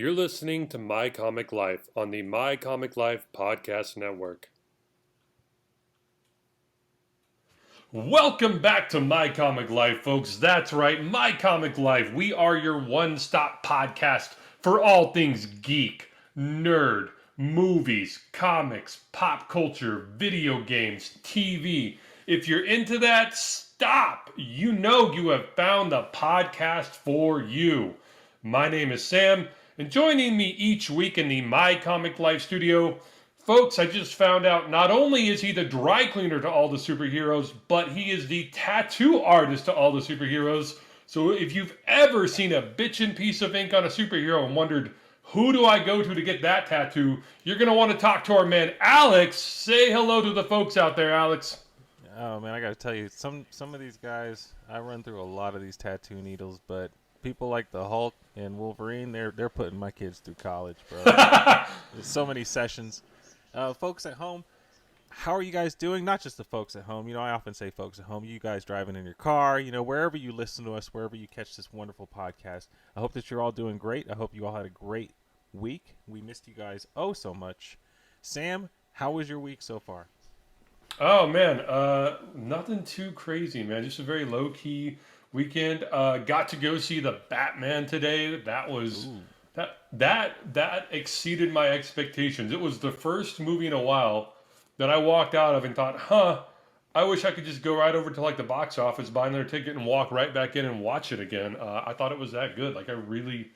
You're listening to My Comic Life on the My Comic Life Podcast Network. Welcome back to My Comic Life, folks. That's right, My Comic Life. We are your one-stop podcast for all things geek, nerd, movies, comics, pop culture, video games, TV. If you're into that, stop. You know you have found the podcast for you. My name is Sam, and joining me each week in the My Comic Life studio, folks, I just found out not only is he the dry cleaner to all the superheroes, but he is the tattoo artist to all the superheroes. So if you've ever seen a bitchin' piece of ink on a superhero and wondered, who do I go to get that tattoo? You're going to want to talk to our man, Alex. Say hello to the folks out there, Alex. Oh man, I gotta tell you, some of these guys, I run through a lot of these tattoo needles, but people like the Hulk and Wolverine, they're putting my kids through college, bro. There's so many sessions. Folks at home, how are you guys doing? Not just the folks at home. You know, I often say folks at home. You guys driving in your car, you know, wherever you listen to us, wherever you catch this wonderful podcast. I hope that you're all doing great. I hope you all had a great week. We missed you guys oh so much. Sam, how was your week so far? Oh man, nothing too crazy, man. Just a very low key weekend. Got to go see the Batman today. That was Ooh. that exceeded my expectations. It was the first movie in a while that I walked out of and thought, huh, I wish I could just go right over to like the box office, buy another ticket, and walk right back in and watch it again. I thought it was that good. Like I really,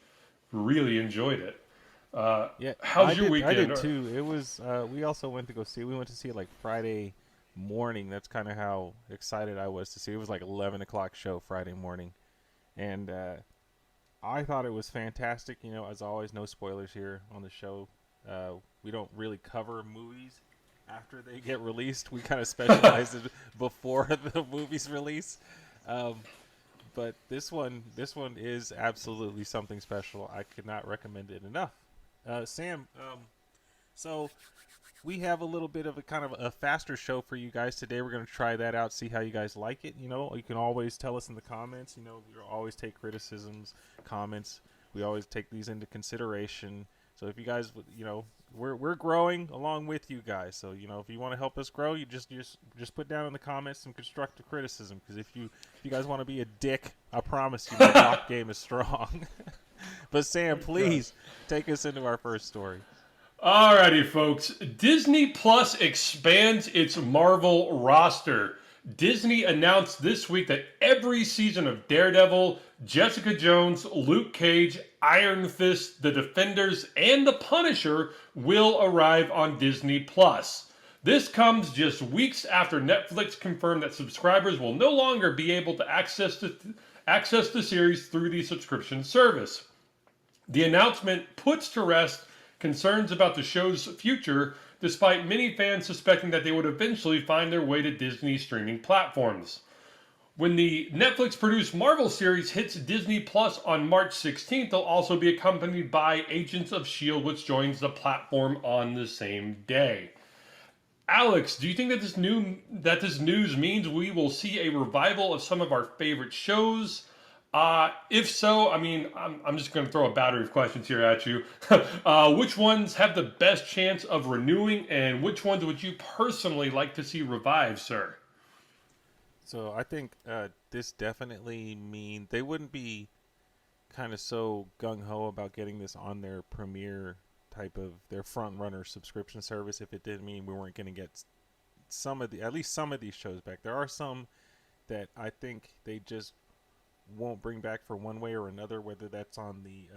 really enjoyed it. Yeah, How's your I weekend? did too. It was. We also went to go see. We went to see it like Friday morning. That's kind of how excited I was to see. It was like 11 o'clock show Friday morning, and I thought it was fantastic. You know, as always, no spoilers here on the show. We don't really cover movies after they get released. We kind of specialize it before the movie's release. Um, but this one is absolutely something special. I could not recommend it enough. Sam, so we have a little bit of a kind of a faster show for you guys today. We're going to try that out, see how you guys like it. You know, you can always tell us in the comments. You know, we always take criticisms, comments. We always take these into consideration. So if you guys, you know, we're growing along with you guys. So you know, if you want to help us grow, you just put down in the comments some constructive criticism. Because if you guys want to be a dick, I promise you, the block game is strong. But Sam, please take us into our first story. Alrighty, folks. Disney Plus expands its Marvel roster. Disney announced this week that every season of Daredevil, Jessica Jones, Luke Cage, Iron Fist, The Defenders, and The Punisher will arrive on Disney Plus. This comes just weeks after Netflix confirmed that subscribers will no longer be able to access the series through the subscription service. The announcement puts to rest concerns about the show's future, despite many fans suspecting that they would eventually find their way to Disney streaming platforms. When the Netflix produced Marvel series hits Disney Plus on March 16th, they'll also be accompanied by Agents of S.H.I.E.L.D., which joins the platform on the same day. Alex, do you think that this news means we will see a revival of some of our favorite shows? If so, I mean, I'm just going to throw a battery of questions here at you. Which ones have the best chance of renewing, and which ones would you personally like to see revived, sir? So I think this definitely mean they wouldn't be kind of so gung ho about getting this on their premiere type of their front runner subscription service if it didn't mean we weren't going to get at least some of these shows back. There are some that I think they just won't bring back for one way or another, whether that's on the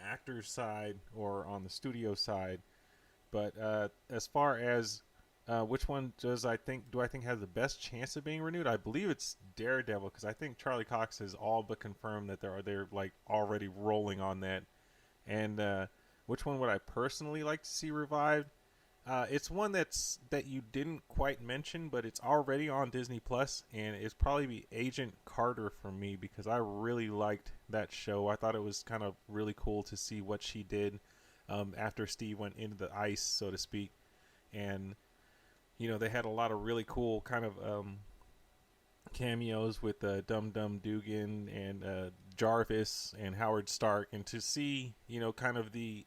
actor's side or on the studio side. But as far as which one do I think has the best chance of being renewed? I believe it's Daredevil because I think Charlie Cox has all but confirmed that they're like already rolling on that. And which one would I personally like to see revived? It's one that you didn't quite mention, but it's already on Disney Plus, and it's probably be Agent Carter for me because I really liked that show. I thought it was kind of really cool to see what she did after Steve went into the ice, so to speak, and you know they had a lot of really cool kind of cameos with Dum Dum Dugan and Jarvis and Howard Stark, and to see, kind of the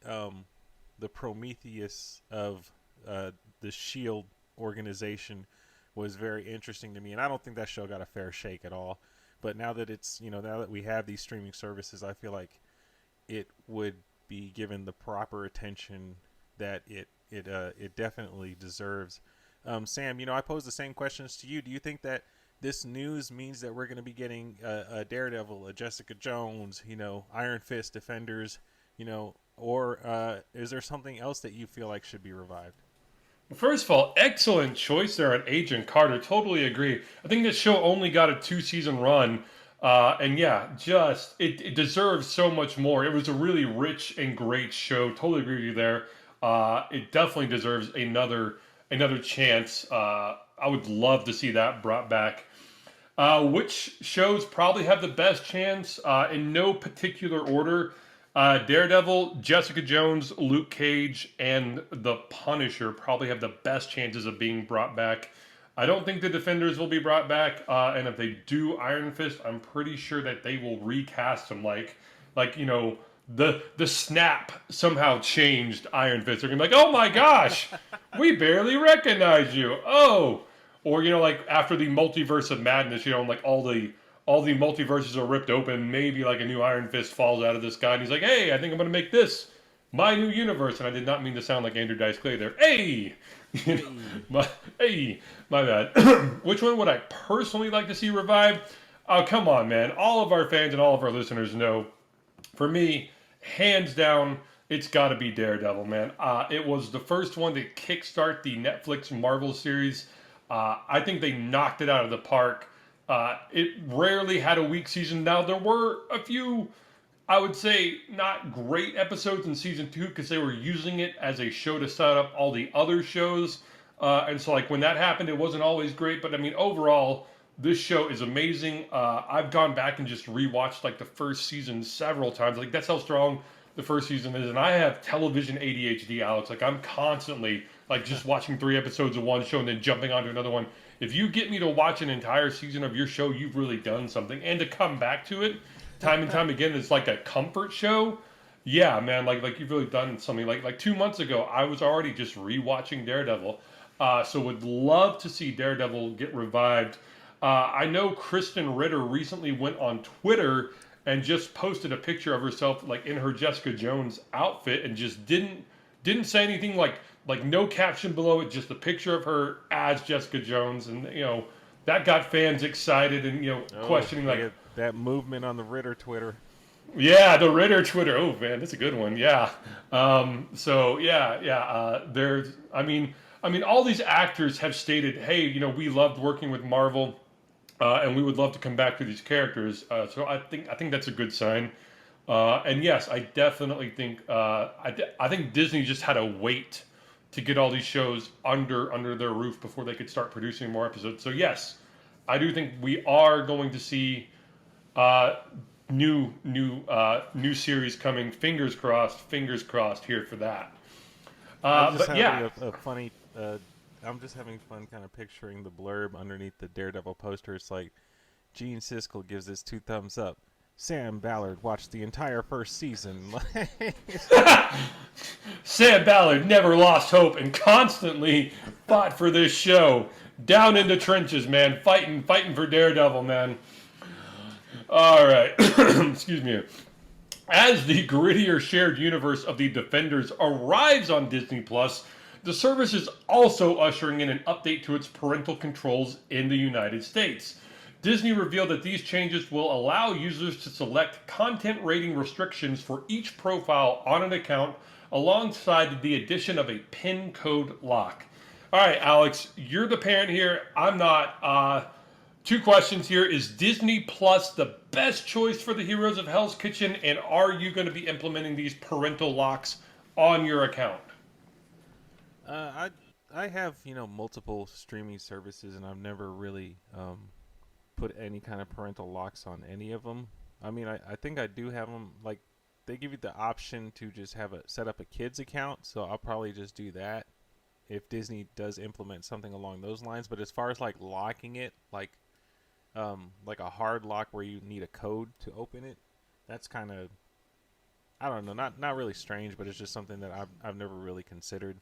Prometheus of the Shield organization was very interesting to me, and I don't think that show got a fair shake at all. But now that now that we have these streaming services, I feel like it would be given the proper attention that it definitely deserves. Sam, I pose the same questions to you. Do you think that this news means that we're going to be getting a Daredevil, a Jessica Jones, Iron Fist, Defenders, or is there something else that you feel like should be revived? First of all, excellent choice there on Agent Carter. Totally agree. I think this show only got a 2-season run. And yeah, just it deserves so much more. It was a really rich and great show. Totally agree with you there. It definitely deserves another chance. I would love to see that brought back. Which shows probably have the best chance in no particular order? Daredevil, Jessica Jones, Luke Cage, and The Punisher probably have the best chances of being brought back. I don't think the Defenders will be brought back, and if they do Iron Fist, I'm pretty sure that they will recast him like the snap somehow changed Iron Fist. They're gonna be like, oh my gosh, we barely recognize you. Oh, or like after the multiverse of madness, and like all the multiverses are ripped open. Maybe like a new Iron Fist falls out of the sky, and he's like, hey, I think I'm gonna make this my new universe. And I did not mean to sound like Andrew Dice Clay there. Hey, my bad. Which one would I personally like to see revived? Oh, come on, man. All of our fans and all of our listeners know, for me, hands down, it's got to be Daredevil, man. It was the first one to kickstart the Netflix Marvel series. I think they knocked it out of the park. It rarely had a weak season. Now, there were a few, I would say, not great episodes in season 2 because they were using it as a show to set up all the other shows. And so, like, when that happened, it wasn't always great. But, I mean, overall, this show is amazing. I've gone back and just rewatched, like, the first season several times. Like, that's how strong the first season is. And I have television ADHD, Alex. Like, I'm constantly, like, just watching 3 episodes of one show and then jumping onto another one. If you get me to watch an entire season of your show, you've really done something. And to come back to it time and time again, it's like a comfort show. Yeah, man, like you've really done something. Like 2 months ago, I was already just rewatching Daredevil. So would love to see Daredevil get revived. I know Kristen Ritter recently went on Twitter and just posted a picture of herself like in her Jessica Jones outfit and just didn't say anything, like no caption below it, just a picture of her as Jessica Jones, and that got fans excited and questioning like that movement on the Ritter Twitter. Yeah, the Ritter Twitter. Oh man, that's a good one. Yeah. So yeah. There's. I mean, all these actors have stated, hey, we loved working with Marvel, and we would love to come back to these characters. So I think that's a good sign. And yes, I definitely think I think Disney just had to wait to get all these shows under their roof before they could start producing more episodes. So yes, I do think we are going to see uh, new series coming. Fingers crossed here for that. I'm just But yeah, having a funny. I'm just having fun kind of picturing the blurb underneath the Daredevil poster. It's like Gene Siskel gives this 2 thumbs up. Sam Ballard watched the entire first season. Sam Ballard never lost hope and constantly fought for this show. Down in the trenches, man, fighting for Daredevil, man. All right, excuse me. As the grittier shared universe of the Defenders arrives on Disney Plus, the service is also ushering in an update to its parental controls in the United States. Disney revealed that these changes will allow users to select content rating restrictions for each profile on an account alongside the addition of a PIN code lock. All right, Alex, you're the parent here. I'm not. 2 questions here. Is Disney Plus the best choice for the Heroes of Hell's Kitchen, and are you going to be implementing these parental locks on your account? I have multiple streaming services, and I've never really put any kind of parental locks on any of them. I mean, I think I do have them. Like, they give you the option to just set up a kids account, so I'll probably just do that if Disney does implement something along those lines. But as far as like locking it, like a hard lock where you need a code to open it, that's kind of, I don't know, not really strange, but it's just something that I've never really considered.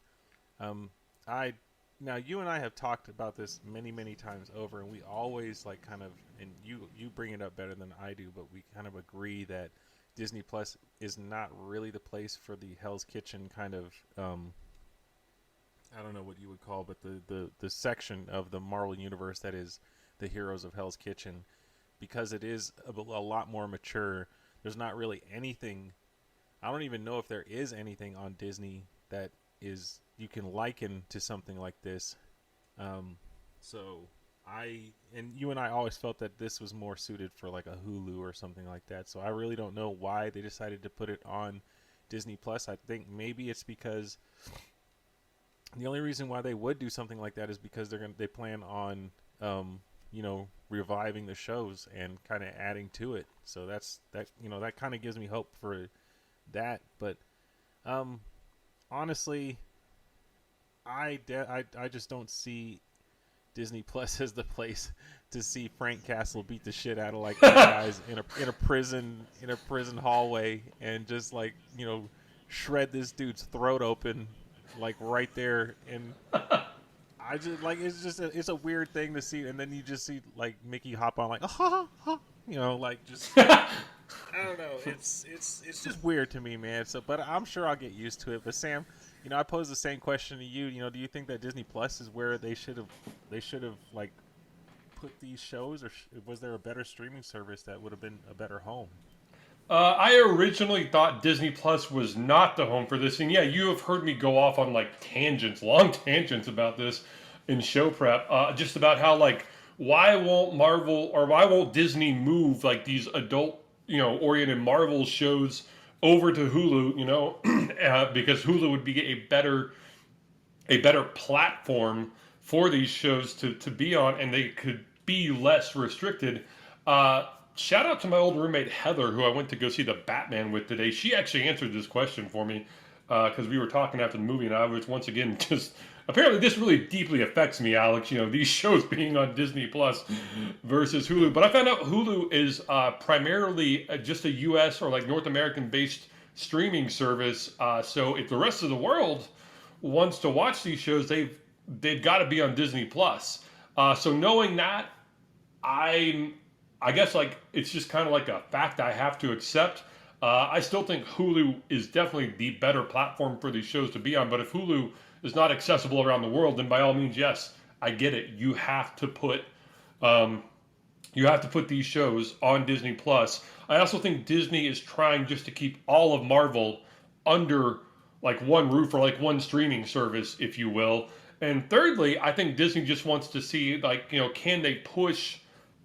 Um, I Now you and I have talked about this many times over, and we always like kind of, and you bring it up better than I do, but we kind of agree that Disney Plus is not really the place for the Hell's Kitchen kind of, I don't know what you would call, but the section of the Marvel universe that is the heroes of Hell's Kitchen, because it is a lot more mature. There's not really anything. I don't even know if there is anything on Disney that is you can liken to something like this. Um, so and you and I always felt that this was more suited for like a Hulu or something like that. So I really don't know why they decided to put it on Disney Plus. I think maybe it's because the only reason why they would do something like that is because they plan on reviving the shows and kind of adding to it. So that kind of gives me hope for that. But um, honestly, I just don't see Disney Plus as the place to see Frank Castle beat the shit out of like these guys in a prison hallway and just like shred this dude's throat open like right there. And I just like it's a weird thing to see, and then you just see like Mickey hop on like like just I don't know. It's just weird to me, man. So, but I'm sure I'll get used to it. But Sam, I pose the same question to you. Do you think that Disney Plus is where they should have like put these shows, or was there a better streaming service that would have been a better home? I originally thought Disney Plus was not the home for this, and yeah, you have heard me go off on like tangents, long tangents about this in show prep, just about how like why won't Marvel or why won't Disney move like these adult, oriented Marvel shows over to Hulu, because Hulu would be a better platform for these shows to be on, and they could be less restricted. Shout out to my old roommate Heather, who I went to go see the Batman with today. She actually answered this question for me because we were talking after the movie, and I was once again just apparently this really deeply affects me, Alex. These shows being on Disney Plus versus Hulu, but I found out Hulu is primarily just a U.S. or like North American based streaming service. So if the rest of the world wants to watch these shows, they've got to be on Disney Plus. So knowing that, I I guess like it's just kind of like a fact I have to accept. I still think Hulu is definitely the better platform for these shows to be on. But if Hulu is not accessible around the world, then by all means, yes, I get it. Um, you have to put these shows on Disney Plus. I also think Disney is trying just to keep all of Marvel under like one roof or like one streaming service, if you will. And thirdly, I think Disney just wants to see like can they push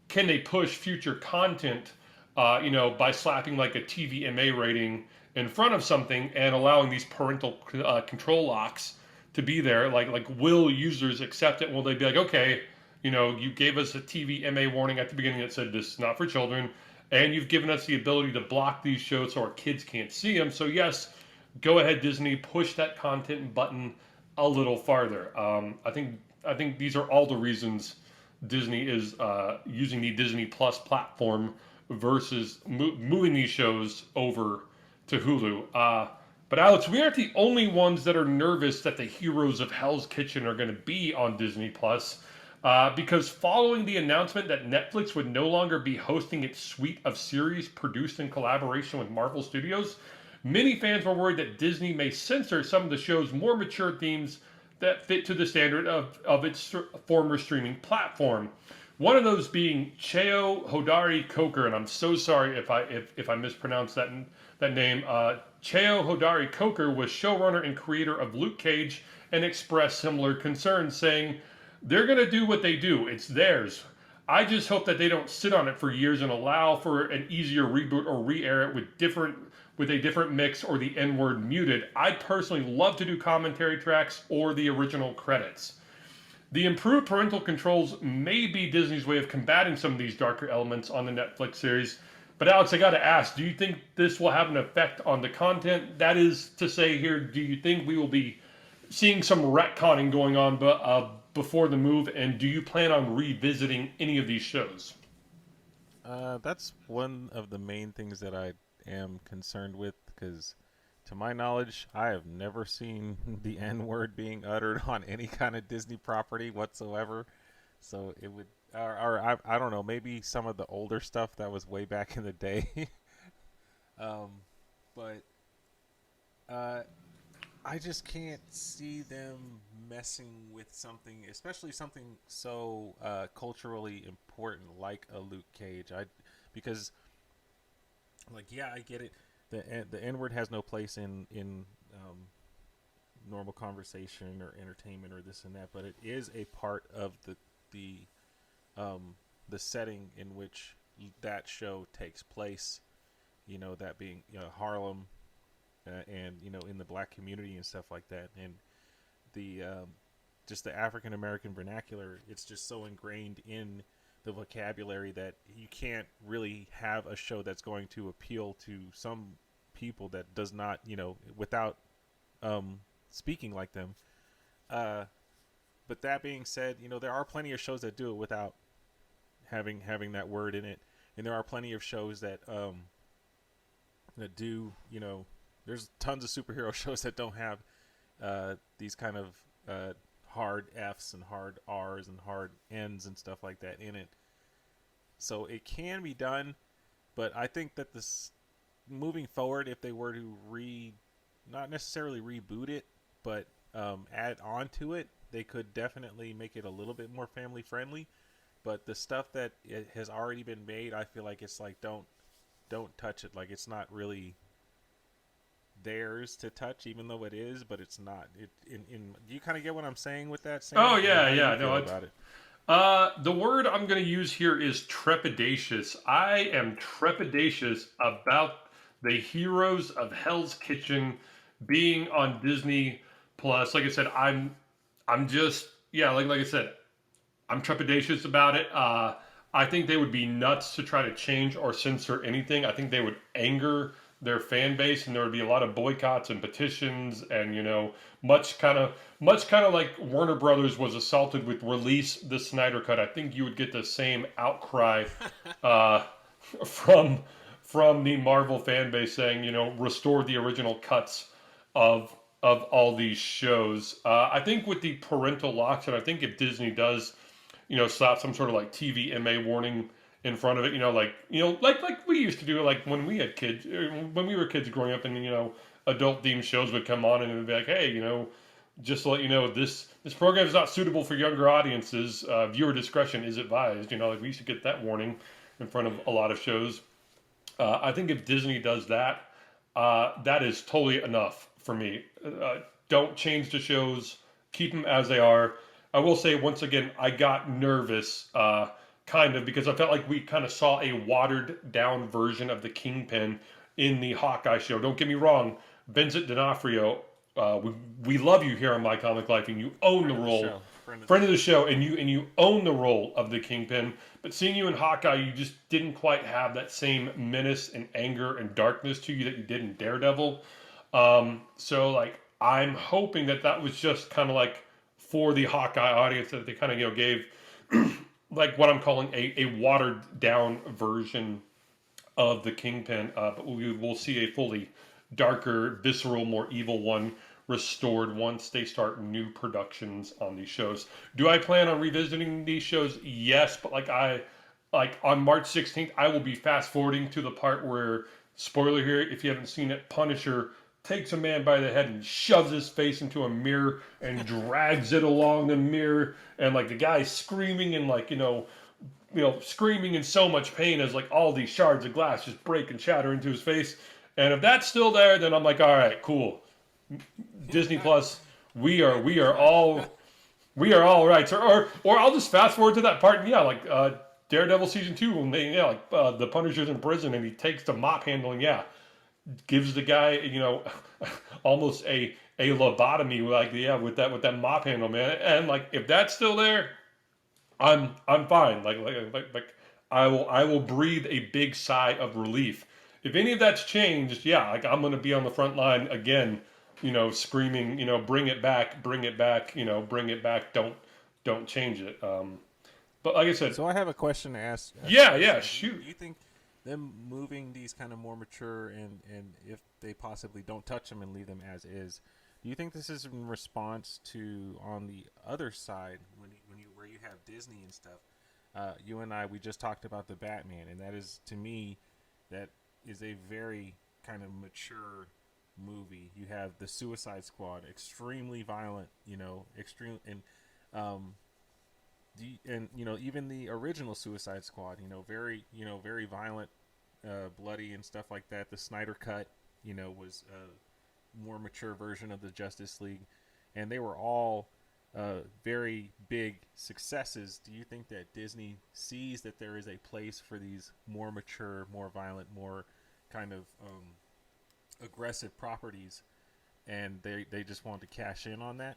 future content, by slapping like a TVMA rating in front of something and allowing these parental control locks to be there. Like, will users accept it? Will they be like, okay, you gave us a TVMA warning at the beginning that said this is not for children, and you've given us the ability to block these shows so our kids can't see them. So yes, go ahead, Disney, push that content button a little farther. I think these are all the reasons Disney is using the Disney Plus platform versus moving these shows over to Hulu. But Alex, we aren't the only ones that are nervous that the heroes of Hell's Kitchen are going to be on Disney Plus. Because following the announcement that Netflix would no longer be hosting its suite of series produced in collaboration with Marvel Studios, many fans were worried that Disney may censor some of the show's more mature themes that fit to the standard of its former streaming platform. One of those being Cheo Hodari Coker, and I'm so sorry if I mispronounced that name. Cheo Hodari Coker was showrunner and creator of Luke Cage and expressed similar concerns, saying, "They're going to do what they do. It's theirs. I just hope that they don't sit on it for years and allow for an easier reboot or re-air it with a different mix or the N-word muted. I'd personally love to do commentary tracks or the original credits." The improved parental controls may be Disney's way of combating some of these darker elements on the Netflix series. But Alex, I gotta ask, do you think this will have an effect on the content? That is to say here, do you think we will be seeing some retconning going on before the move, and do you plan on revisiting any of these shows? That's one of the main things that I am concerned with, because to my knowledge, I have never seen the N word being uttered on any kind of Disney property whatsoever. So it would, or I don't know, maybe some of the older stuff that was way back in the day. um, but uh, I just can't see them messing with something, especially something so culturally important like a Luke Cage. Because like, yeah, I get it. The N word has no place in normal conversation or entertainment or this and that, but it is a part of the the setting in which that show takes place. You know, that being, Harlem, and in the black community and stuff like that, and the just the African American vernacular. It's just so ingrained in the vocabulary that you can't really have a show that's going to appeal to some people that does not, without speaking like them. Uh, but that being said, there are plenty of shows that do it without having that word in it, and there are plenty of shows that do. There's tons of superhero shows that don't have these kind of hard F's and hard R's and hard N's and stuff like that in it. So it can be done, but I think that this moving forward, if they were to not necessarily reboot it, but add on to it, they could definitely make it a little bit more family friendly. But the stuff that it has already been made, I feel like it's like don't touch it. Like, it's not really theirs to touch, even though it is, but it's not. Do you kind of get what I'm saying with that? Sam? Oh yeah, How do yeah. you No, feel it's about it? the word I'm going to use here is trepidatious. I am trepidatious about the Heroes of Hell's Kitchen being on Disney Plus. Like I said, I'm just, yeah, like I said, I'm trepidatious about it. I think they would be nuts to try to change or censor anything. I think they would anger their fan base, and there would be a lot of boycotts and petitions, and much kind of like Warner Brothers was assaulted with release the Snyder Cut. I think you would get the same outcry uh, from the Marvel fan base saying, restore the original cuts of all these shows. I think with the parental locks, and I think if Disney does slap some sort of like TVMA warning in front of it, like we used to do, like when we had kids, when we were kids growing up, and adult themed shows would come on, and it would be like, hey, just to let you know, this program is not suitable for younger audiences. Viewer discretion is advised. Like we used to get that warning in front of a lot of shows. I think if Disney does that, that is totally enough for me. Don't change the shows. Keep them as they are. I will say once again, I got nervous, kind of, because I felt like we kind of saw a watered down version of the Kingpin in the Hawkeye show. Don't get me wrong, Vincent D'Onofrio, we love you here on My Comic Life, and you own the Friend of the role, show. friend of the show, and you own the role of the Kingpin. But seeing you in Hawkeye, you just didn't quite have that same menace and anger and darkness to you that you did in Daredevil. So like I'm hoping that was just kind of like for the Hawkeye audience, that they kind of gave like what I'm calling a watered down version of the Kingpin, but we will see a fully darker, visceral, more evil one restored once they start new productions on these shows. Do I plan on revisiting these shows? Yes, but like on March 16th, I will be fast forwarding to the part where, spoiler here, if you haven't seen it, Punisher takes a man by the head and shoves his face into a mirror and drags it along the mirror, and like the guy's screaming and like screaming in so much pain as like all these shards of glass just break and shatter into his face. And if that's still there, then I'm like, all right, cool. Disney Plus, we are all right. Or I'll just fast forward to that part. And yeah, like Daredevil season 2, when the Punisher's in prison and he takes the mop handle and gives the guy almost a lobotomy, like with that mop handle, man. And like if that's still there, I'm fine. Like I will breathe a big sigh of relief. If any of that's changed, yeah, like I'm gonna be on the front line again, screaming, bring it back, bring it back, bring it back. Don't change it. But like I said, So I have a question to ask. yeah, You, yeah, Sam. shoot. Do you think them moving these kind of more mature and if they possibly don't touch them and leave them as is. Do you think this is in response to on the other side when you where you have Disney and stuff? You and I we just talked about the Batman, and that is to me that is a very kind of mature movie. You have the Suicide Squad, extremely violent, extreme um, and even the original Suicide Squad, very violent, bloody and stuff like that. The Snyder Cut, was a more mature version of the Justice League, and they were all very big successes. Do you think that Disney sees that there is a place for these more mature, more violent, more kind of aggressive properties, and they just want to cash in on that?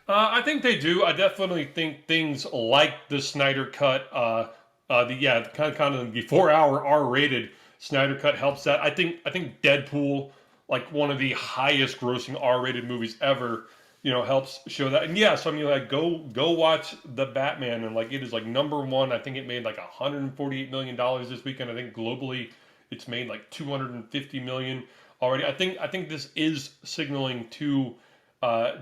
I think they do. I definitely think things like the Snyder Cut, the yeah, kind of the 4 hour R-rated Snyder Cut helps that. I think Deadpool, like one of the highest grossing R-rated movies ever, helps show that. And yeah, so I mean, like go watch the Batman, and like it is like number one. I think it made like 148 million dollars this weekend. I think globally, it's made like 250 million already. I think this is signaling to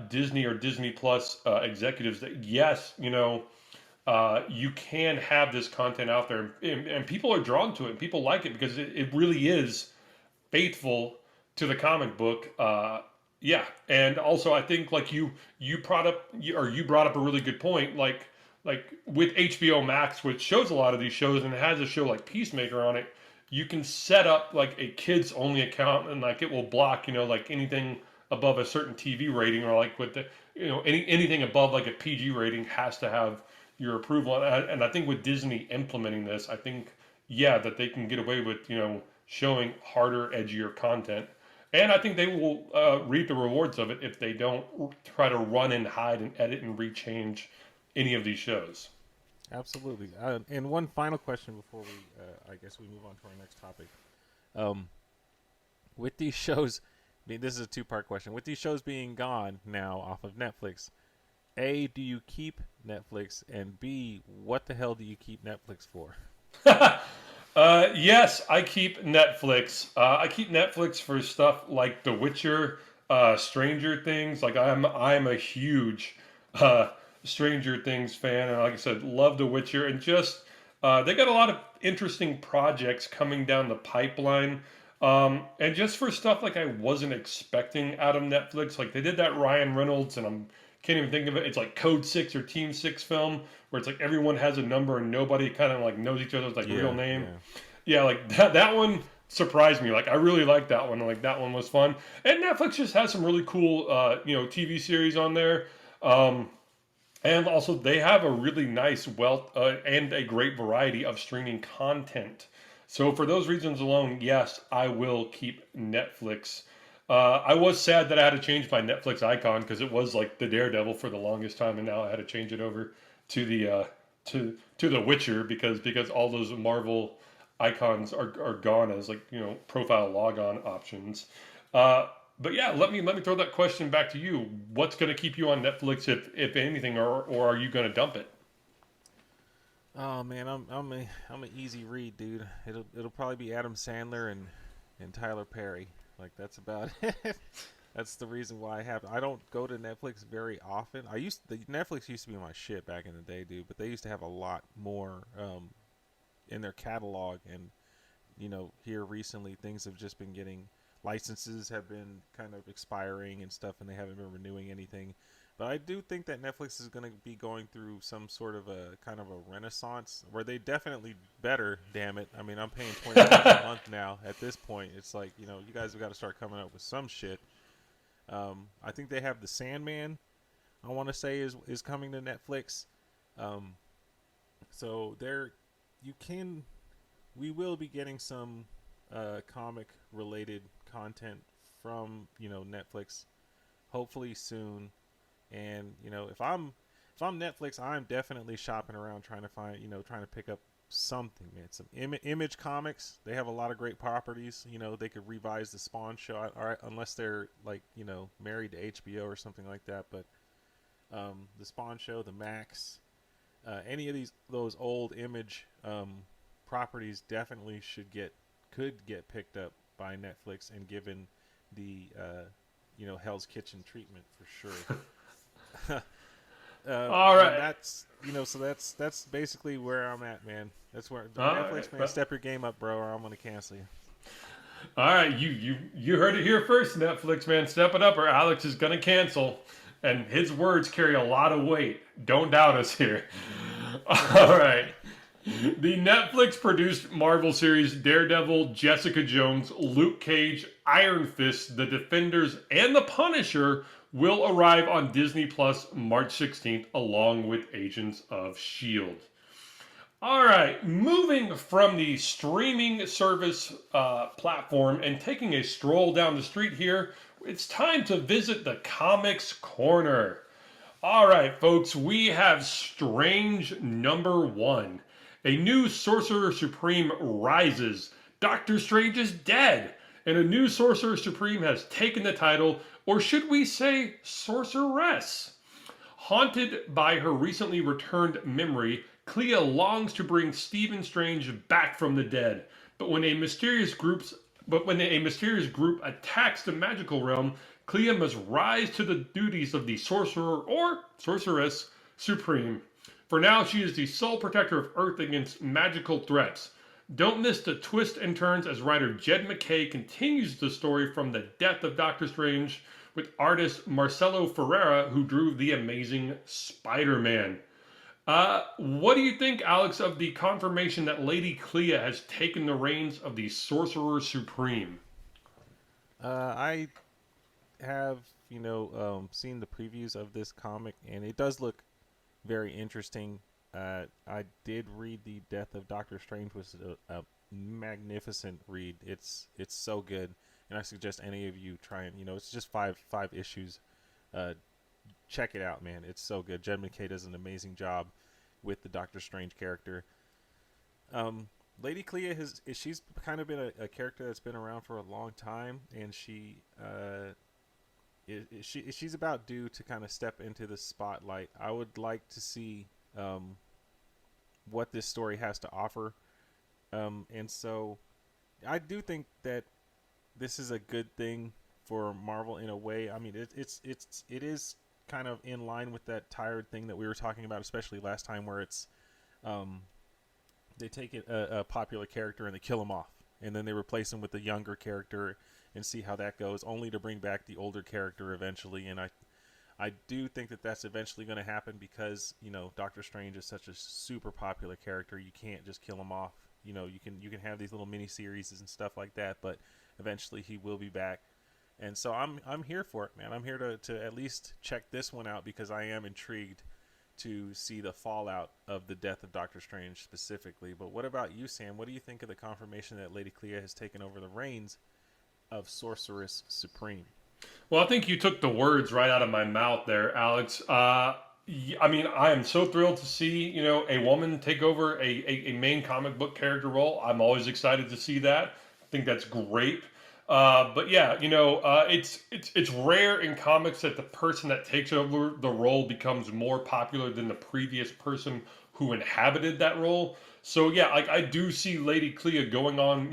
Disney or Disney Plus executives that yes, you can have this content out there, and people are drawn to it. And people like it because it really is faithful to the comic book. Yeah, and also I think like you brought up a really good point. Like with HBO Max, which shows a lot of these shows, and it has a show like Peacemaker on it. You can set up like a kids only account, and like it will block like anything above a certain TV rating, or like with the anything above like a PG rating has to have your approval. And I think with Disney implementing this, I think yeah that they can get away with showing harder, edgier content. And I think they will reap the rewards of it if they don't try to run and hide and edit and rechange any of these shows. Absolutely. And one final question before I guess we move on to our next topic. Um, with these shows, I mean, this is a two-part question. With these shows being gone now off of Netflix, A, do you keep Netflix? And B, what the hell do you keep Netflix for? Yes, I keep Netflix. I keep Netflix for stuff like The Witcher, Stranger Things. Like I'm a huge uh, Stranger Things fan, and like I said, love The Witcher. And just they got a lot of interesting projects coming down the pipeline. And just for stuff like I wasn't expecting out of Netflix, like they did that Ryan Reynolds, and I'm can't even think of it. It's like Code Six or Team Six film where it's like everyone has a number and nobody kind of like knows each other's like real Yeah, name. yeah. Yeah, like that one surprised me. Like I really liked that one. Like that one was fun. And Netflix just has some really cool TV series on there. Um, and also they have a really nice wealth and a great variety of streaming content. So for those reasons alone, yes, I will keep Netflix. I was sad that I had to change my Netflix icon because it was like the Daredevil for the longest time, and now I had to change it over to the to the Witcher because all those Marvel icons are gone as like profile logon options. Uh, but yeah, let me throw that question back to you. What's going to keep you on Netflix if anything, or are you going to dump it? Oh man, I'm an easy read, dude. It'll probably be Adam Sandler and Tyler Perry. Like that's about it. That's the reason why I don't go to Netflix very often. Netflix used to be my shit back in the day, dude. But they used to have a lot more in their catalog, and here recently things have just been getting licenses have been kind of expiring and stuff, and they haven't been renewing anything. But I do think that Netflix is going to be going through some sort of a kind of a renaissance where they definitely better. Damn it! I mean, I'm paying $20 a month now. At this point, it's like you guys have got to start coming up with some shit. I think they have the Sandman. I want to say is coming to Netflix. Um, so there, you can we will be getting some comic related content from Netflix hopefully soon. And if I'm Netflix, I'm definitely shopping around trying to find trying to pick up something, man. Some Image Comics, they have a lot of great properties. They could revise the Spawn show, all right, unless they're like married to HBO or something like that. But the Spawn show, the Max, any of those old Image properties definitely could get picked up by Netflix and given the Hell's Kitchen treatment for sure. All And right. that's basically where I'm at, man. That's where All right. Netflix, man, step your game up, bro, or I'm gonna cancel you. All right, you heard it here first, Netflix man. Step it up, or Alex is gonna cancel, and his words carry a lot of weight. Don't doubt us here. All right. The Netflix produced Marvel series Daredevil, Jessica Jones, Luke Cage, Iron Fist, The Defenders, and The Punisher will arrive on Disney Plus March 16th, along with Agents of S.H.I.E.L.D. All right, moving from the streaming service platform and taking a stroll down the street here, it's time to visit the Comics Corner. All right, folks, we have Strange #1. A new Sorcerer Supreme rises. Doctor Strange is dead. And a new Sorcerer Supreme has taken the title, or should we say, Sorceress? Haunted by her recently returned memory, Clea longs to bring Stephen Strange back from the dead. But when a mysterious group attacks the magical realm, Clea must rise to the duties of the Sorcerer or Sorceress Supreme. For now, she is the sole protector of Earth against magical threats. Don't miss the twists and turns as writer Jed MacKay continues the story from the death of Doctor Strange with artist Marcelo Ferreira, who drew The Amazing Spider-Man. What do you think, Alex, of the confirmation that Lady Clea has taken the reins of the Sorcerer Supreme? I have seen the previews of this comic, and it does look very interesting. I did read the Death of Doctor Strange, which is a magnificent read. It's so good, and I suggest any of you try and it's just five issues. Uh, Check it out, man. It's so good. Jed MacKay does an amazing job with the Doctor Strange character. Um, Lady Clea she's kind of been a character that's been around for a long time, and she's about due to kind of step into the spotlight. I would like to see what this story has to offer, and so I do think that this is a good thing for Marvel in a way. I mean, it is kind of in line with that tired thing that we were talking about, especially last time, where it's um, they take a popular character and they kill him off, and then they replace him with a younger character and see how that goes, only to bring back the older character eventually. And I do think that that's eventually going to happen because Doctor Strange is such a super popular character. You can't just kill him off. You can have these little mini series and stuff like that, but eventually he will be back. And so I'm here for it, man. I'm here to at least check this one out because I am intrigued to see the fallout of the death of Doctor Strange specifically. But what about you, Sam? What do you think of the confirmation that Lady Clea has taken over the reins of Sorceress Supreme? Well, I think you took the words right out of my mouth there, Alex. I mean, I am so thrilled to see a woman take over a main comic book character role. I'm always excited to see that. I think that's great. But yeah, it's rare in comics that the person that takes over the role becomes more popular than the previous person who inhabited that role. So yeah, like I do see Lady Clea going on,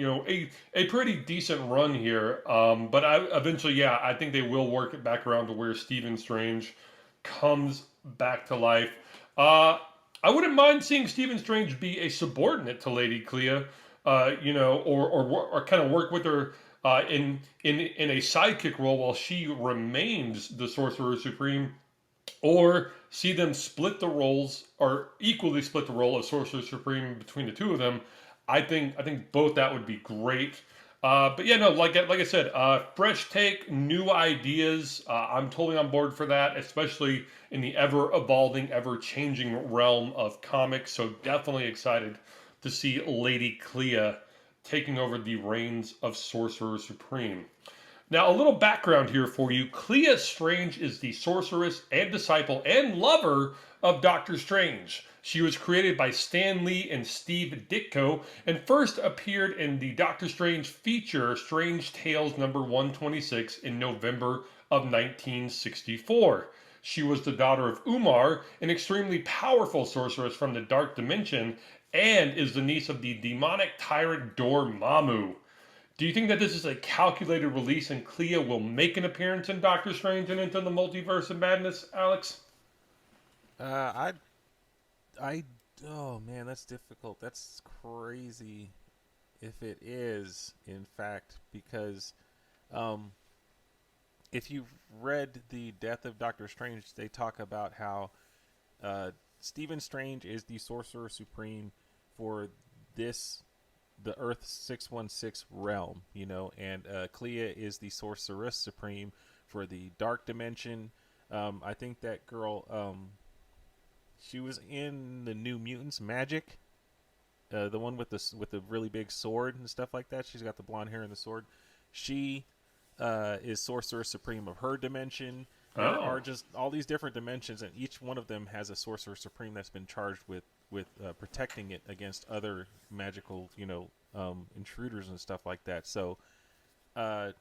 a pretty decent run here. But I eventually, yeah, I think they will work it back around to where Stephen Strange comes back to life. Uh, I wouldn't mind seeing Stephen Strange be a subordinate to Lady Clea, or kind of work with her in a sidekick role while she remains the Sorcerer Supreme, or see them split the roles or equally split the role of Sorcerer Supreme between the two of them. I think both that would be great. But yeah, no, like I said, fresh take, new ideas. I'm totally on board for that, especially in the ever evolving, ever changing realm of comics. So definitely excited to see Lady Clea taking over the reins of Sorcerer Supreme. Now, a little background here for you. Clea Strange is the sorceress and disciple and lover of Doctor Strange. She was created by Stan Lee and Steve Ditko and first appeared in the Doctor Strange feature Strange Tales number 126 in November of 1964. She was the daughter of Umar, an extremely powerful sorceress from the Dark Dimension, and is the niece of the demonic tyrant Dormammu. Do you think that this is a calculated release and Clea will make an appearance in Doctor Strange and Into the Multiverse of Madness, Alex? I I oh man, that's difficult. That's crazy if it is in fact because um if you've read the Death of Doctor Strange, they talk about how uh Stephen Strange is the Sorcerer Supreme for this the Earth 616 realm, you know, and Clea is the Sorceress Supreme for the Dark Dimension. I think that girl she was in the New Mutants Magic, the one with the really big sword and stuff like that. She's got the blonde hair and the sword. She is Sorcerer Supreme of her dimension. There Oh. are just all these different dimensions, and each one of them has a Sorcerer Supreme that's been charged with protecting it against other magical, intruders and stuff like that. So, uh,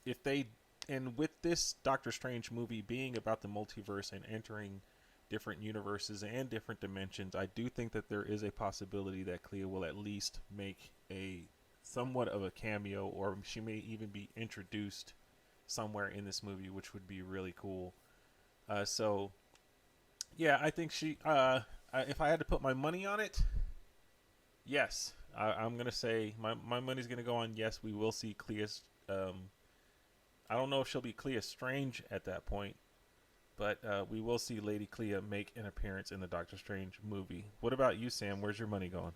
if they and with this Doctor Strange movie being about the multiverse and entering different universes and different dimensions, I do think that there is a possibility that Clea will at least make a somewhat of a cameo, or she may even be introduced somewhere in this movie, which would be really cool. So, yeah, I think she. If I had to put my money on it, yes, I'm gonna say my money's gonna go on yes. We will see Clea's. I don't know if she'll be Clea Strange at that point, but we will see Lady Clea make an appearance in the Doctor Strange movie. What about you, Sam? Where's your money going?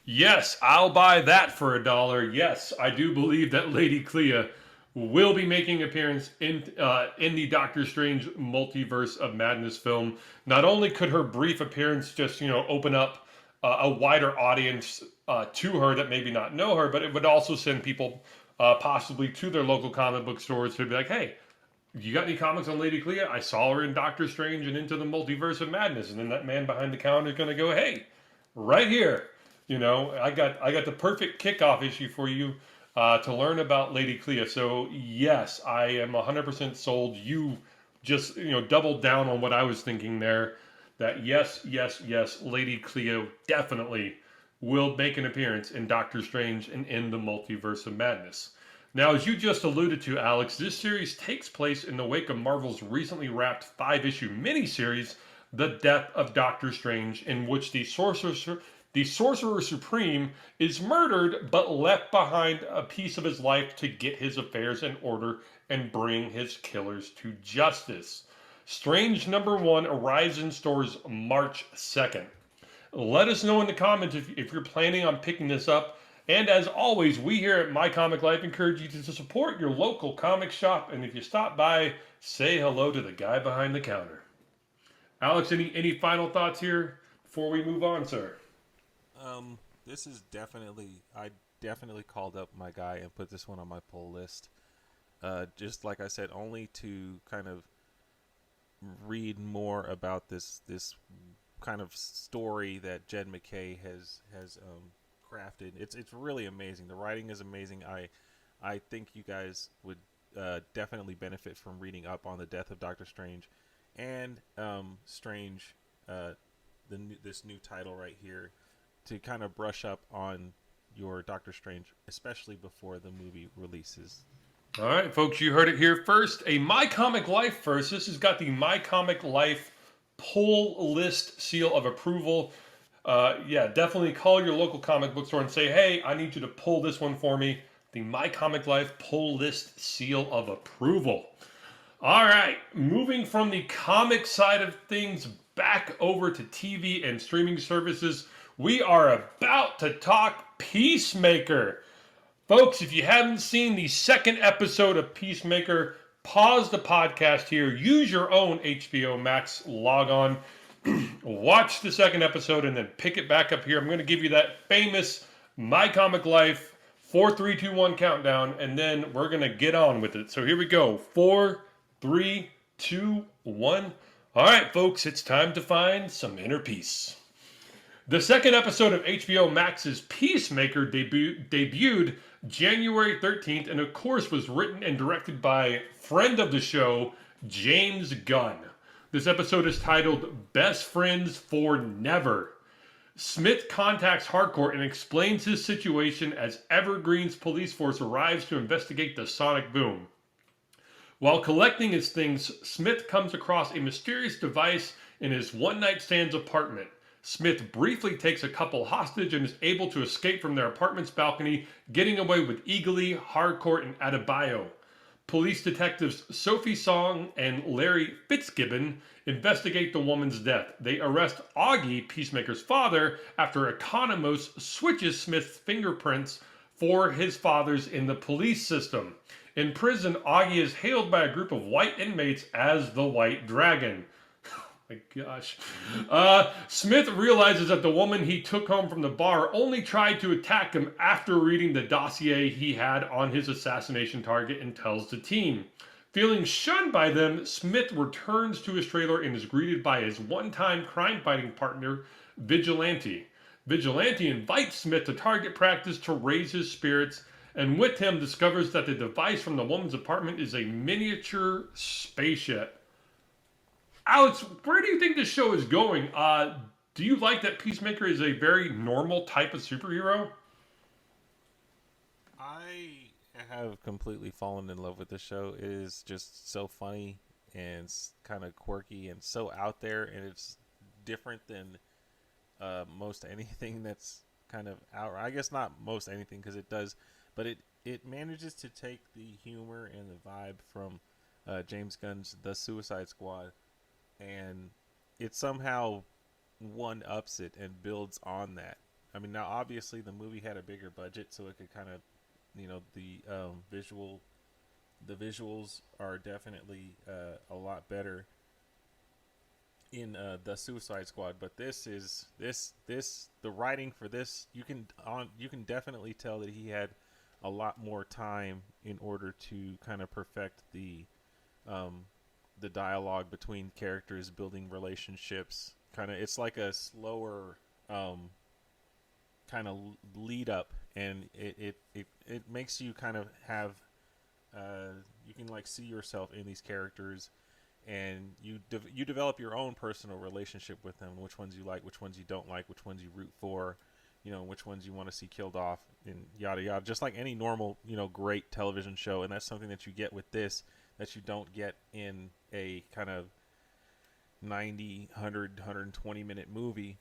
Yes, I'll buy that for $1. Yes, I do believe that Lady Clea will be making an appearance in the Doctor Strange Multiverse of Madness film. Not only could her brief appearance just open up a wider audience to her that maybe not know her, but it would also send people possibly to their local comic book stores to be like, hey, you got any comics on Lady Clea? I saw her in Doctor Strange and Into the Multiverse of Madness, and then that man behind the counter is going to go, hey, right here. I got the perfect kickoff issue for you to learn about Lady Clea. So yes, I am 100% sold. You just doubled down on what I was thinking there. That yes, yes, yes, Lady Clea definitely will make an appearance in Doctor Strange and in the Multiverse of Madness. Now, as you just alluded to, Alex, this series takes place in the wake of Marvel's recently wrapped 5-issue miniseries, The Death of Doctor Strange, in which the Sorcerer Supreme is murdered but left behind a piece of his life to get his affairs in order and bring his killers to justice. Strange #1 arrives in stores March 2nd. Let us know in the comments if you're planning on picking this up. And as always, we here at My Comic Life encourage you to support your local comic shop. And if you stop by, say hello to the guy behind the counter. Alex, any final thoughts here before we move on, sir? This is I definitely called up my guy and put this one on my pull list. Just like I said, only to kind of read more about this kind of story that Jed MacKay has crafted. It's really amazing. The writing is amazing. I think you guys would definitely benefit from reading up on the Death of Doctor Strange and Strange, this new title right here, to kind of brush up on your Doctor Strange, especially before the movie releases. All right, folks, you heard it here first. A My Comic Life first. This has got the My Comic Life pull list seal of approval. Yeah, definitely call your local comic book store and say, hey, I need you to pull this one for me. The My Comic Life pull list seal of approval. All right, moving from the comic side of things back over to TV and streaming services, we are about to talk Peacemaker. Folks, if you haven't seen the second episode of Peacemaker, pause the podcast here, use your own HBO Max log on, watch the second episode, and then pick it back up here. I'm going to give you that famous My Comic Life 4, 3, 2, 1 countdown, and then we're going to get on with it. So here we go. 4, 3, 2, 1. All right, folks, it's time to find some inner peace. The second episode of HBO Max's Peacemaker debuted January 13th and, of course, was written and directed by friend of the show, James Gunn. This episode is titled Best Friends for Never. Smith contacts Hardcore and explains his situation as Evergreen's police force arrives to investigate the sonic boom. While collecting his things, Smith comes across a mysterious device in his one-night stand's apartment. Smith briefly takes a couple hostage and is able to escape from their apartment's balcony, getting away with Eagly, Hardcore, and Adebayo. Police detectives Sophie Song and Larry Fitzgibbon investigate the woman's death. They arrest Augie, Peacemaker's father, after Economos switches Smith's fingerprints for his father's in the police system. In prison, Augie is hailed by a group of white inmates as the White Dragon. My gosh. Smith realizes that the woman he took home from the bar only tried to attack him after reading the dossier he had on his assassination target and tells the team. Feeling shunned by them, Smith returns to his trailer and is greeted by his one-time crime-fighting partner, Vigilante. Vigilante invites Smith to target practice to raise his spirits, and with him discovers that the device from the woman's apartment is a miniature spaceship. Alex, where do you think this show is going? Do you like that Peacemaker is a very normal type of superhero? I have completely fallen in love with the show. It is just so funny and kind of quirky and so out there, and it's different than most anything that's kind of out. I guess not most anything because it does, but it manages to take the humor and the vibe from James Gunn's The Suicide Squad, and it somehow one-ups it and builds on that. I mean, now obviously the movie had a bigger budget, so it could kind of, the visuals are definitely a lot better in The Suicide Squad. But the writing for this, you can definitely tell that he had a lot more time in order to kind of perfect the dialogue between characters, building relationships. It's like a slower kind of lead up, and it makes you kind of have you can like see yourself in these characters, and you develop your own personal relationship with them. Which ones you like, which ones you don't like, which ones you root for, which ones you want to see killed off, and yada yada. Just like any normal great television show, and that's something that you get with this that you don't get in a kind of 90, 100, 120 minute movie.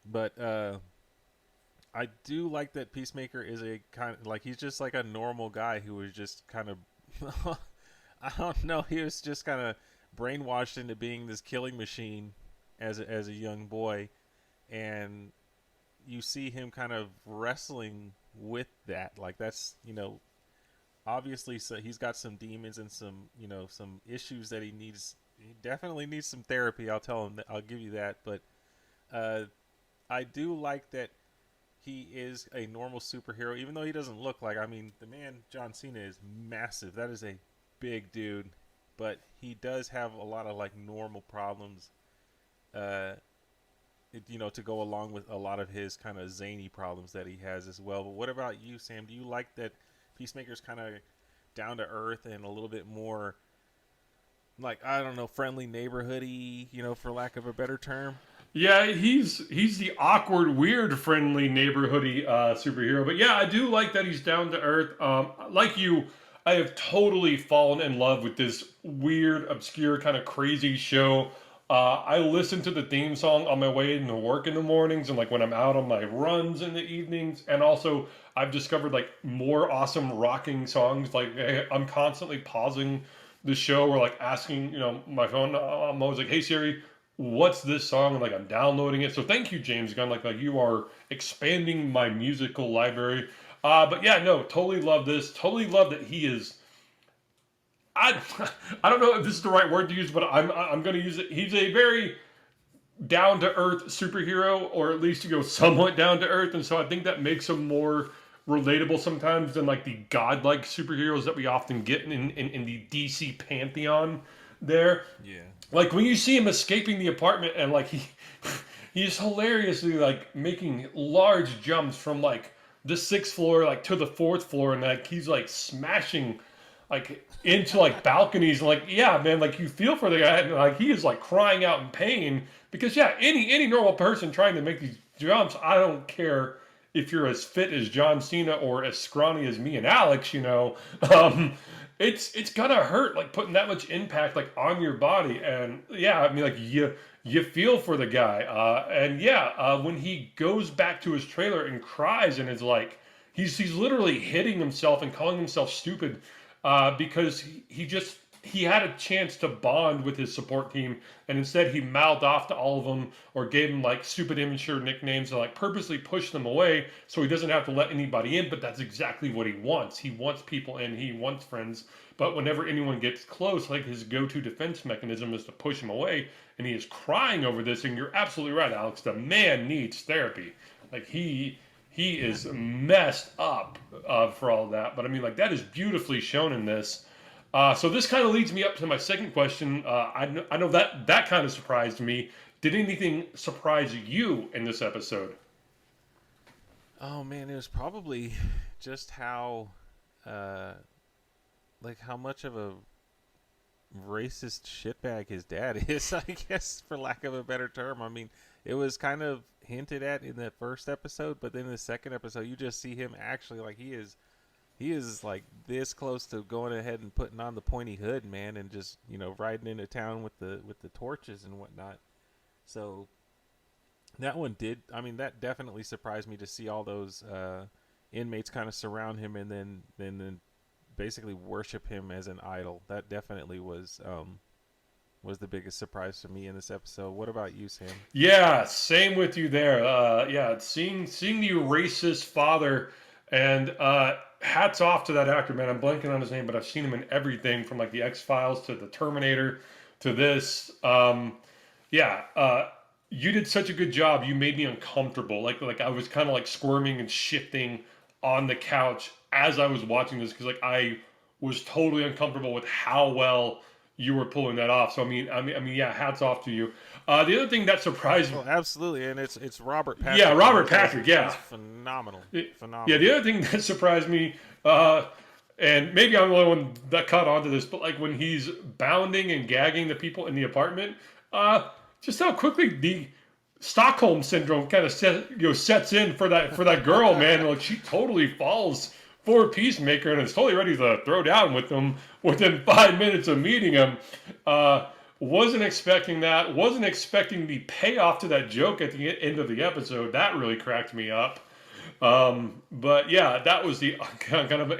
But I do like that Peacemaker is a kind of like, he's just like a normal guy who was just kind of I don't know, he was just kind of brainwashed into being this killing machine as a young boy, and you see him kind of wrestling with that. Like, that's obviously, so he's got some demons and some some issues that he definitely needs some therapy. I'll tell him that, I'll give you that. But I do like that he is a normal superhero, even though he doesn't look like, I mean, the man John Cena is massive. That is a big dude, but he does have a lot of like normal problems to go along with a lot of his kind of zany problems that he has as well. But what about you, Sam? Do you like that Peacemaker's kind of down to earth and a little bit more like, I don't know, friendly neighborhoody, for lack of a better term? Yeah, he's the awkward, weird, friendly, neighborhoody superhero. But yeah, I do like that he's down to earth. Like you, I have totally fallen in love with this weird, obscure, kind of crazy show. I listen to the theme song on my way into work in the mornings, and like when I'm out on my runs in the evenings. And also, I've discovered like more awesome rocking songs. Like, I'm constantly pausing the show or like asking, my phone. I'm always like, "Hey Siri, what's this song?" And like I'm downloading it. So thank you, James Gunn. Like you are expanding my musical library. But yeah, no, totally love this. Totally love that he is. I, I don't know if this is the right word to use, but I'm going to use it. He's a very down to earth superhero, or at least somewhat down to earth, and so I think that makes him more relatable sometimes than like the godlike superheroes that we often get in the DC pantheon. There, Yeah. Like when you see him escaping the apartment, and like he's hilariously like making large jumps from like the sixth floor like to the fourth floor, and like he's like smashing like into like balconies, and like yeah, man, like you feel for the guy, and like he is like crying out in pain because yeah, any normal person trying to make these jumps, I don't care if you're as fit as John Cena or as scrawny as me and Alex, um, it's gonna hurt like putting that much impact like on your body, and yeah, I mean like you feel for the guy, and yeah, when he goes back to his trailer and cries and is like he's literally hitting himself and calling himself stupid because he had a chance to bond with his support team, and instead he mouthed off to all of them or gave them like stupid immature nicknames and like purposely pushed them away so he doesn't have to let anybody in. But that's exactly what he wants. He wants people in. He wants friends. But whenever anyone gets close, like his go-to defense mechanism is to push him away, and he is crying over this. And you're absolutely right, Alex. The man needs therapy. Like he is messed up for all of that. But I mean, like that is beautifully shown in this. So this kind of leads me up to my second question. I know that kind of surprised me. Did anything surprise you in this episode? Oh man, it was probably just how, uh, like how much of a racist shitbag his dad is. I guess, for lack of a better term. I mean, it was kind of hinted at in the first episode, but then in the second episode, you just see him actually like he is like this close to going ahead and putting on the pointy hood, man, and just riding into town with the torches and whatnot. So that one did. I mean, that definitely surprised me to see all those inmates kind of surround him and then basically worship him as an idol. That definitely was the biggest surprise to me in this episode. What about you, Sam? Yeah, same with you there. Yeah, seeing the racist father, and hats off to that actor, man. I'm blanking on his name, but I've seen him in everything from like the X Files to the Terminator to this. Yeah, you did such a good job. You made me uncomfortable. Like I was kind of like squirming and shifting on the couch as I was watching this because like I was totally uncomfortable with how well you were pulling that off. So I mean, yeah, hats off to you. The other thing that surprised me, Oh, absolutely, and it's Robert yeah, Patrick. Robert Patrick, He's yeah, phenomenal, yeah. The phenomenal. other thing that surprised me, uh, and maybe I'm the only one that caught on to this, but like when he's bounding and gagging the people in the apartment, just how quickly the Stockholm syndrome kind of sets in for that girl, man. Like she totally falls for Peacemaker and is totally ready to throw down with him within 5 minutes of meeting him. Uh, wasn't expecting that. Wasn't expecting the payoff to that joke at the end of the episode. That really cracked me up. But yeah, that was the kind of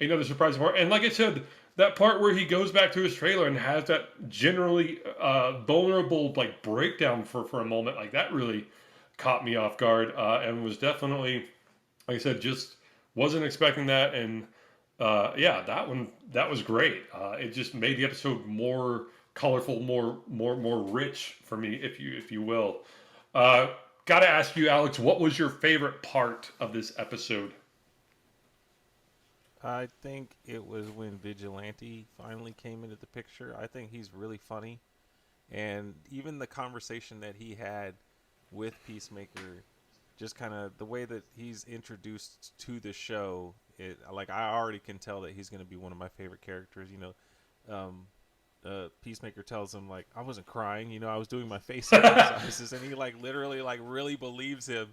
another surprising part. And like I said, that part where he goes back to his trailer and has that generally vulnerable like breakdown for a moment, like that really caught me off guard and was definitely, like I said, just wasn't expecting that. And yeah, that was great. It just made the episode more colorful, more rich for me, if you will. Uh, Got to ask you, Alex, what was your favorite part of this episode? I think it was when Vigilante finally came into the picture. I think he's really funny, and even the conversation that he had with Peacemaker, just kind of the way that he's introduced to the show, it like I already can tell that he's going to be one of my favorite characters. Peacemaker tells him like I wasn't crying, I was doing my face exercises, and he like literally like really believes him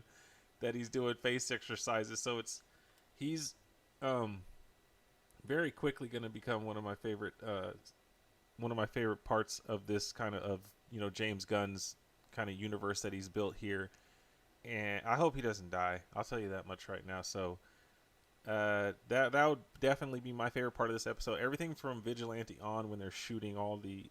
that he's doing face exercises. So he's um very quickly going to become one of my favorite parts of this kind of James Gunn's kind of universe that he's built here, and I hope he doesn't die. I'll tell you that much right now. So that would definitely be my favorite part of this episode. Everything from Vigilante on, when they're shooting all the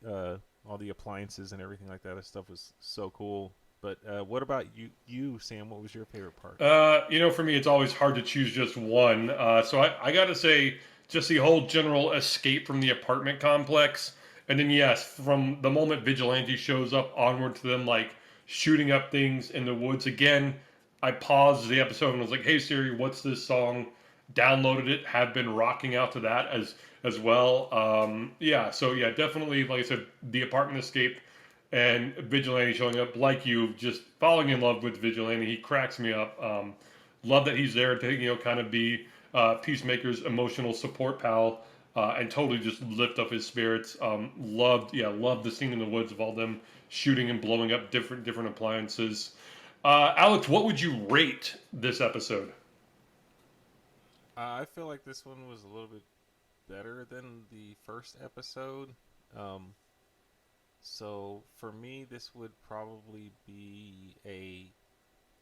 appliances and everything like that. That stuff was so cool. But what about you, Sam? What was your favorite part? For me, it's always hard to choose just one. So I got to say, just the whole general escape from the apartment complex. And then, yes, from the moment Vigilante shows up onward to them, like, shooting up things in the woods. Again, I paused the episode and was like, hey, Siri, what's this song? Downloaded it, have been rocking out to that as well. Yeah, so yeah, definitely, like I said, the apartment escape and Vigilante showing up, like you, just falling in love with Vigilante. He cracks me up. Love that he's there to kind of be Peacemaker's emotional support pal. and totally just lift up his spirits. Loved the scene in the woods of all them shooting and blowing up different appliances. Alex, what would you rate this episode? I feel like this one was a little bit better than the first episode. Um, so for me, this would probably be a.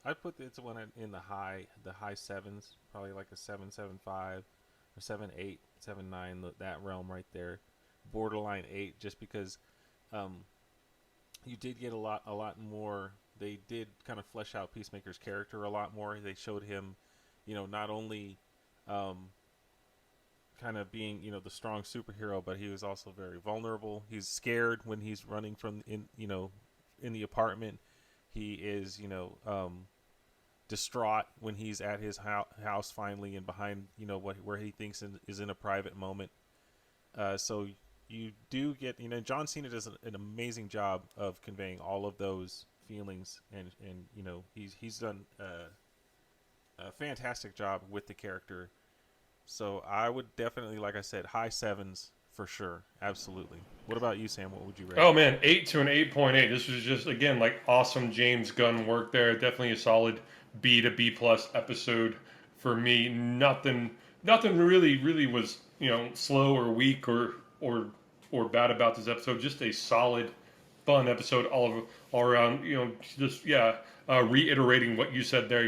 I'd put this one in the high sevens, probably like a 7.75 or 7.8, 7.9, that realm right there, borderline 8, just because um, you did get a lot more. They did kind of flesh out Peacemaker's character a lot more. They showed him, not only um, kind of being, the strong superhero, but he was also very vulnerable. He's scared when he's running from in the apartment. He is, distraught when he's at his house finally and behind, where he thinks is in a private moment. So you do get, John Cena does an amazing job of conveying all of those feelings, and he's done a fantastic job with the character. So I would definitely, like I said, high sevens for sure, absolutely. What about you, Sam? What would you rate? Oh man, 8 to an 8.8. This was just again like awesome James Gunn work there. Definitely a solid B to B plus episode for me. Nothing really was slow or weak or bad about this episode. Just a solid, fun episode all around. Just reiterating what you said there.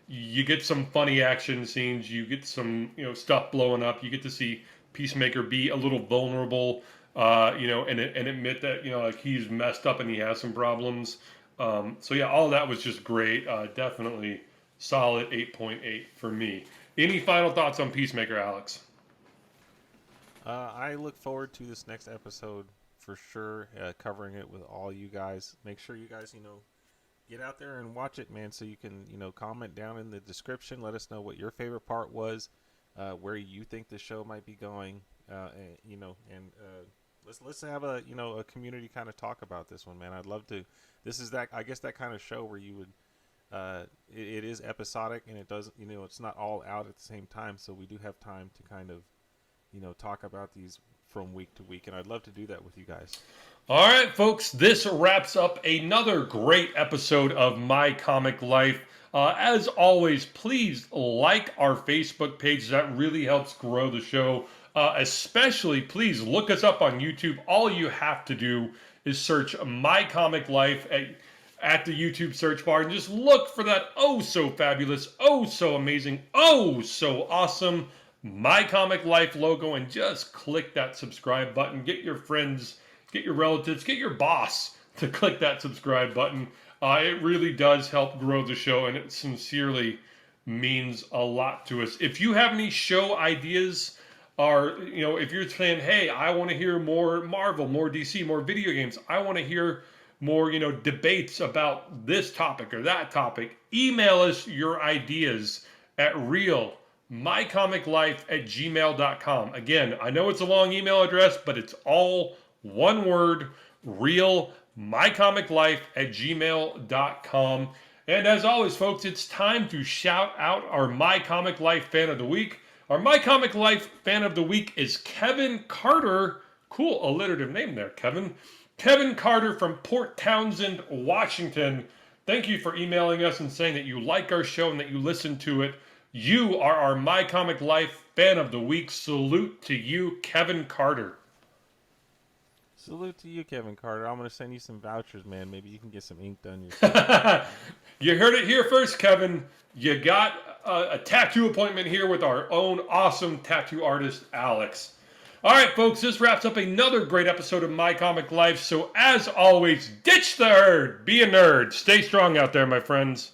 You get some funny action scenes. You get some stuff blowing up. You get to see Peacemaker be a little vulnerable. And admit that like he's messed up and he has some problems. So yeah, all of that was just great. Definitely solid 8.8 for me. Any final thoughts on Peacemaker, Alex? I look forward to this next episode for sure, covering it with all you guys. Make sure you guys, get out there and watch it, man. So you can, comment down in the description. Let us know what your favorite part was, where you think the show might be going, and let's have a a community kind of talk about this one, man. I'd love to. This is that, I guess, that kind of show where you would. It is episodic, and it doesn't, it's not all out at the same time. So we do have time to kind of, talk about these from week to week, and I'd love to do that with you guys. All right, folks, this wraps up another great episode of My Comic Life. As always, please like our Facebook page. That really helps grow the show. Especially, please look us up on YouTube. All you have to do is search My Comic Life at the YouTube search bar and just look for that oh so fabulous, oh so amazing, oh so awesome My Comic Life logo and just click that subscribe button. Get your friends, get your relatives, get your boss to click that subscribe button. It really does help grow the show, and it sincerely means a lot to us. If you have any show ideas, or if you're saying, hey, I want to hear more Marvel, more DC, more video games, I want to hear more debates about this topic or that topic, email us your ideas at realmycomiclife@gmail.com. Again, I know it's a long email address, but it's all one word, realmycomiclife@gmail.com. And as always, folks, it's time to shout out our My Comic Life fan of the week. Our My Comic Life fan of the week is Kevin Carter. Cool alliterative name there, Kevin. Kevin Carter from Port Townsend, Washington. Thank you for emailing us and saying that you like our show and that you listen to it. You are our My Comic Life fan of the week. Salute to you, Kevin Carter. Salute to you, Kevin Carter. I'm going to send you some vouchers, man. Maybe you can get some ink done yourself. You heard it here first, Kevin. You got a tattoo appointment here with our own awesome tattoo artist, Alex. All right, folks, this wraps up another great episode of My Comic Life. So as always, ditch the herd. Be a nerd. Stay strong out there, my friends.